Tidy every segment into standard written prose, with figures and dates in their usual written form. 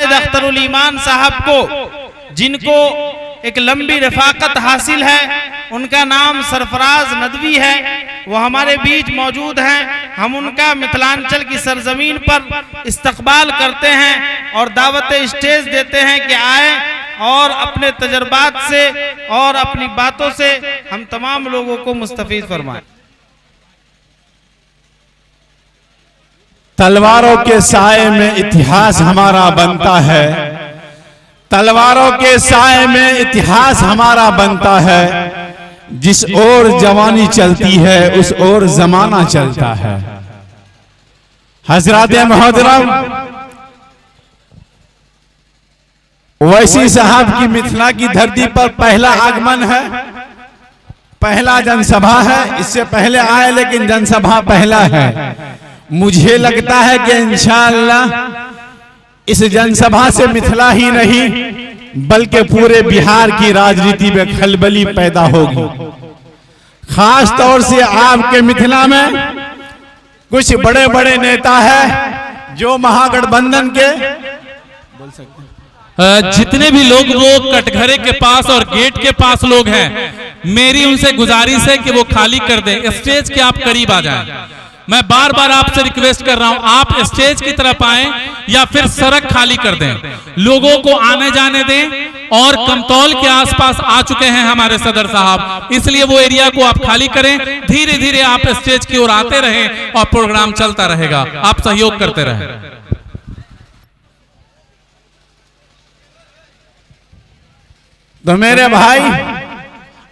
जायद अख्तरुल ईमान साहब को, जिनको एक लंबी रफाकत हासिल है, उनका नाम सरफराज नदवी है, वो हमारे बीच मौजूद हैं। हम उनका मिथिलांचल की सरजमीन पर इस्तकबाल करते हैं और दावत स्टेज देते हैं कि आए और अपने तजर्बात से और अपनी बातों से हम तमाम लोगों को मुस्तफीद फरमाएं। तलवारों के साए में इतिहास हमारा बनता है, तलवारों के साए में इतिहास हमारा बनता है, जिस ओर जवानी चलती है उस ओर जमाना चलता है। हजरत मोहतरम ओवैसी साहब की मिथिला की धरती पर पहला आगमन है, पहला जनसभा है। इससे पहले आए लेकिन जनसभा पहला है। मुझे लगता है कि इंशाअल्लाह इस जनसभा से मिथिला ही नहीं बल्कि पूरे बिहार की राजनीति में खलबली पैदा होगी। खास तौर से आपके मिथिला में कुछ बड़े बड़े नेता हैं जो महागठबंधन के बोल सकते हैं, जितने भी लोग वो कटघरे के पास और गेट के पास लोग हैं, मेरी उनसे गुजारिश है कि वो खाली कर दें, स्टेज के आप करीब आ जाएं। मैं बार बार आपसे रिक्वेस्ट कर रहा हूं, आप स्टेज की तरफ आएं या फिर सड़क खाली कर दें, लोगों को आने जाने दें। और कमतौल के आसपास आ चुके हैं हमारे सदर साहब, इसलिए वो एरिया को आप खाली करें। धीरे धीरे आप स्टेज की ओर आते रहें और प्रोग्राम चलता रहेगा। आप सहयोग करते रहें। तो मेरे भाई,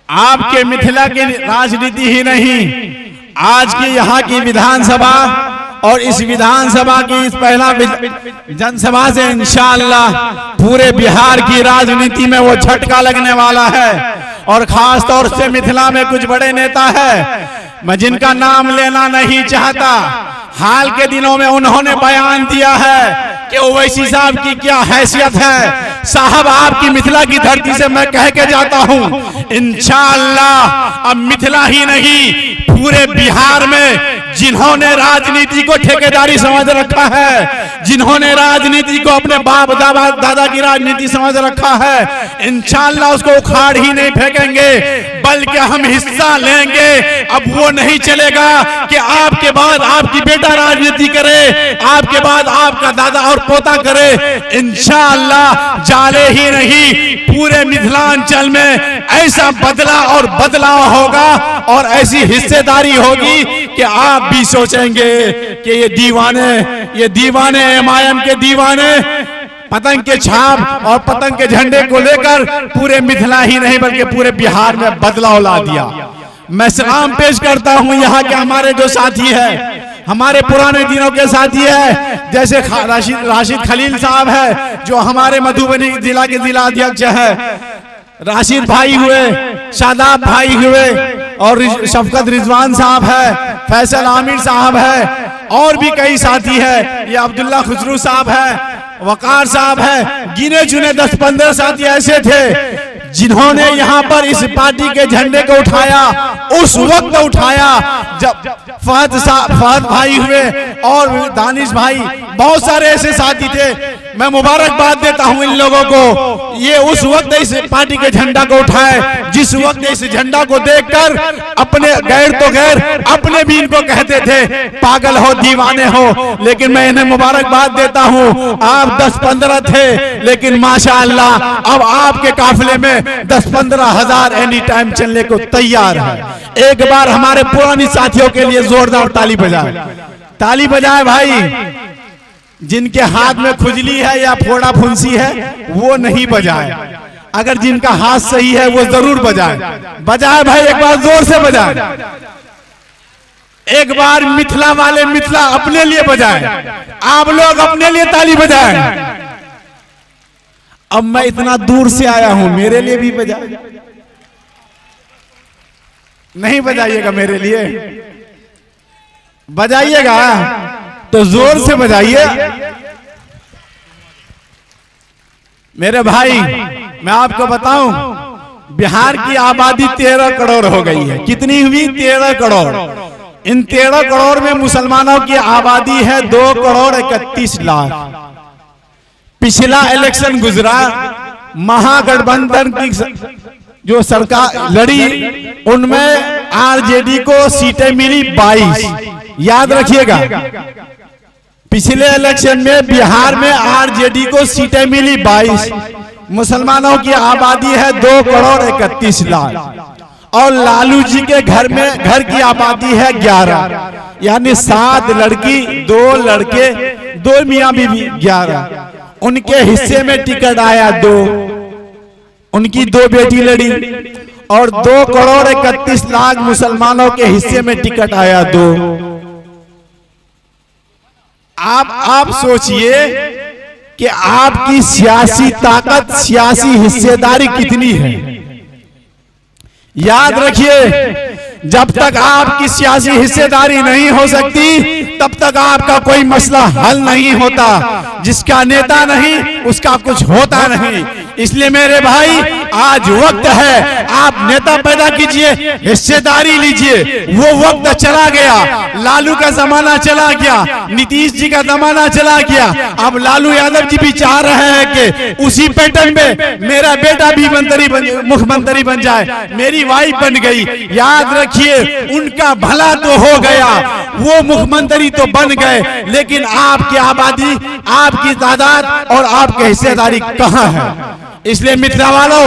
आपके मिथिला की राजनीति ही नहीं, आज की यहाँ की विधानसभा और इस विधानसभा की इस पहला जनसभा से इंशाअल्लाह पूरे बिहार की राजनीति में वो झटका लगने वाला है। और खास तौर से मिथिला में कुछ बड़े नेता है, मैं जिनका नाम लेना नहीं चाहता। हाल के दिनों में उन्होंने बयान दिया है कि ओवैसी साहब की क्या हैसियत है। साहब, आपकी मिथिला की धरती से मैं कह के जाता हूं, इंशाअल्लाह अब मिथिला ही नहीं पूरे बिहार में जिन्होंने राजनीति को ठेकेदारी समझ रखा है, जिन्होंने राजनीति को अपने बाप दादा की राजनीति समझ रखा है, इंशाअल्लाह उसको उखाड़ ही नहीं फेंकेंगे बल्कि हम हिस्सा लेंगे। अब वो नहीं चलेगा कि आपके बाद आपकी बेटा राजनीति करे, आपके बाद आपका दादा और पोता करे। इंशाअल्लाह जाले ही नहीं पूरे मिथिलांचल में ऐसा बदला और बदलाव होगा और ऐसी हिस्सेदारी होगी कि आप भी सोचेंगे कि ये दीवाने एमआईएम के दीवाने पतंग के छाप और पतंग के झंडे को लेकर पूरे मिथिला ही नहीं बल्कि पूरे बिहार में बदलाव ला दिया। मैं सलाम पेश करता हूं यहाँ के हमारे जो साथी है, हमारे पुराने दिनों के साथी है, जैसे राशिद खलील साहब है जो हमारे मधुबनी जिला के जिला अध्यक्ष है, राशिद भाई हुए, शादाब भाई हुए और शफकत रिजवान साहब है, फैसल आमिर साहब है और भी कई साथी है, ये अब्दुल्ला खुसरू साहब है, वकार साहब है। गिने चुने 10-15 साथी ऐसे थे जिन्होंने यहाँ पर इस पार्टी के झंडे को उठाया, उस वक्त उठाया जब फहद भाई हुए और दानिश भाई, बहुत सारे ऐसे साथी थे। मैं मुबारकबाद देता हूं इन लोगों को, ये उस वक्त इस पार्टी के झंडा को उठाए जिस वक्त इस झंडा को देखकर अपने गैर तो गैर अपने भी इनको कहते थे पागल हो, दीवाने हो। लेकिन मैं इन्हें मुबारकबाद देता हूं, आप 10-15 थे लेकिन माशाअल्लाह अब आपके काफिले में 10-15 हजार एनी टाइम चलने को तैयार है। एक बार हमारे पुरानी साथियों के लिए जोरदार ताली बजाए, ताली बजाए भाई। जिनके हाथ में खुजली है या फोड़ा फुंसी है वो नहीं बजाए, अगर जिनका हाथ सही है वो जरूर बजाए। बजाए भाई, एक बार जोर से बजाए। एक बार मिथिला वाले मिथिला अपने लिए बजाए, आप लोग अपने लिए ताली बजाए। अब मैं इतना दूर से आया हूं, मेरे लिए भी बजाए। नहीं बजाइएगा मेरे लिए, बजाइएगा तो जोर से बजाइए। मेरे भाई, मैं आपको बताऊं, बिहार की आबादी 13 करोड़ हो गई है। कितनी हुई? 13 करोड़। इन 13 करोड़ में मुसलमानों की आबादी है 2 करोड़ 31 लाख। पिछला इलेक्शन गुजरा, महागठबंधन की जो सरकार लड़ी उनमें आरजेडी को सीटें मिली 22। याद रखिएगा, पिछले इलेक्शन में बिहार में आरजेडी को सीटें मिली 22। मुसलमानों की आबादी है 2,31,00,000 और लालू जी के घर की आबादी है 11, यानी 7 लड़की 2 लड़के 2 मियां बीवी 11। उनके हिस्से में टिकट आया 2, उनकी 2 बेटी लड़ी और 2,31,00,000 मुसलमानों के हिस्से में टिकट आया 2। आप सोचिए कि आपकी सियासी ताकत, सियासी हिस्सेदारी कितनी है। याद रखिए, जब तक आपकी सियासी हिस्सेदारी नहीं हो सकती तब तक आपका कोई मसला हल नहीं होता। जिसका नेता नहीं उसका कुछ होता नहीं। इसलिए मेरे भाई, आज वक्त है, आप नेता पैदा कीजिए, हिस्सेदारी लीजिए। वो वक्त चला गया, लालू का जमाना चला गया, नीतीश जी का जमाना चला गया। अब लालू यादव जी भी चाह रहे हैं कि उसी पैटर्न में मेरा बेटा भी मुख्यमंत्री बन जाए, मेरी वाइफ बन गई। याद रखिए, उनका भला तो हो गया, वो मुख्यमंत्री तो बन गए, लेकिन आपकी आबादी, आपकी तादाद और आपकी हिस्सेदारी कहां है। इसलिए मिथिला वालों,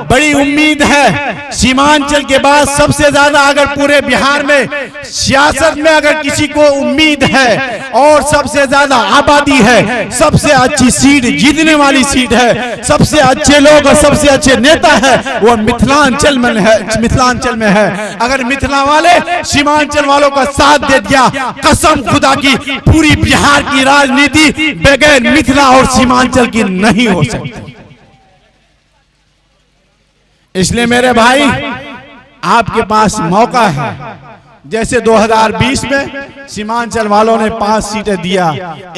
बड़ी उम्मीद है। सीमांचल के बाद सबसे ज्यादा अगर पूरे बिहार में सियासत में अगर किसी को उम्मीद है और सबसे ज्यादा आबादी है, सबसे अच्छी सीट जीतने वाली सीट है, सबसे अच्छे लोग और सबसे अच्छे नेता है, वो मिथिलांचल में है। अगर मिथिला वाले सीमांचल वालों का साथ दे दिया, कसम खुदा की पूरी बिहार की राजनीति बगैर मिथिला और सीमांचल की नहीं हो सकती। इसलिए मेरे भाई, आपके पास मौका है। जैसे 2020 में सीमांचल वालों ने 5 सीटें दिया,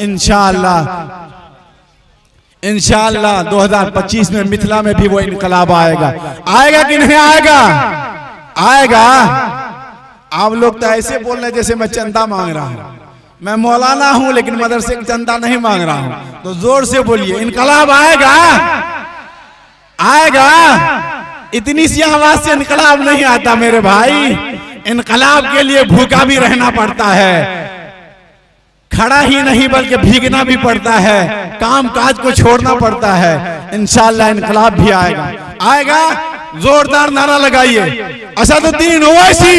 इंशाअल्लाह 2025 में मिथिला में भी वो इनकलाब आएगा। आएगा कि नहीं आएगा? आएगा। आप लोग तो ऐसे बोल रहे जैसे मैं चंदा मांग रहा हूं। मैं मौलाना हूं लेकिन मदरसे का चंदा नहीं मांग रहा हूं। तो जोर से बोलिए, इनकलाब आएगा? आएगा। इतनी सी आवाज से इनकलाब नहीं आता मेरे भाई। इनकलाब के लिए भूखा भी रहना पड़ता है, खड़ा ही नहीं बल्कि भीगना भी पड़ता है, काम काज को छोड़ना पड़ता है। इंशाअल्लाह इनकलाब भी आएगा। आएगा। जोरदार नारा लगाइए, असदुद्दीन ओवैसी,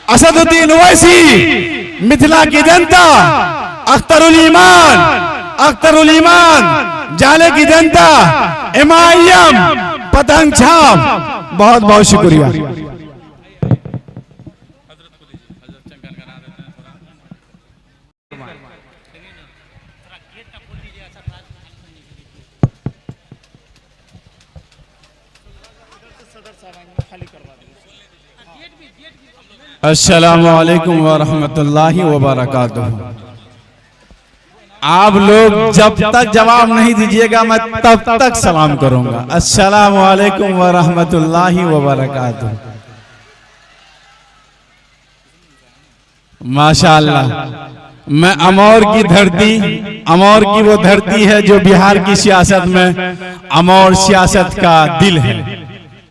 असदुद्दीन ओवैसी, मिथिला की जनता, अख्तरुल ईमान, जाले की जनता, एमआईएम, पतंग छाप। बहुत बहुत शुक्रिया। अस्सलामु अलैकुम व रहमतुल्लाहि व बरकातुहू। आप लोग जब तक जवाब नहीं दीजिएगा मैं तब तक सलाम करूंगा। अस्सलामु अलैकुम व रहमतुल्लाहि व बरकातुहू। माशाअल्लाह, मैं अमौर की धरती, अमौर की वो धरती है जो बिहार की सियासत में अमौर सियासत का दिल है।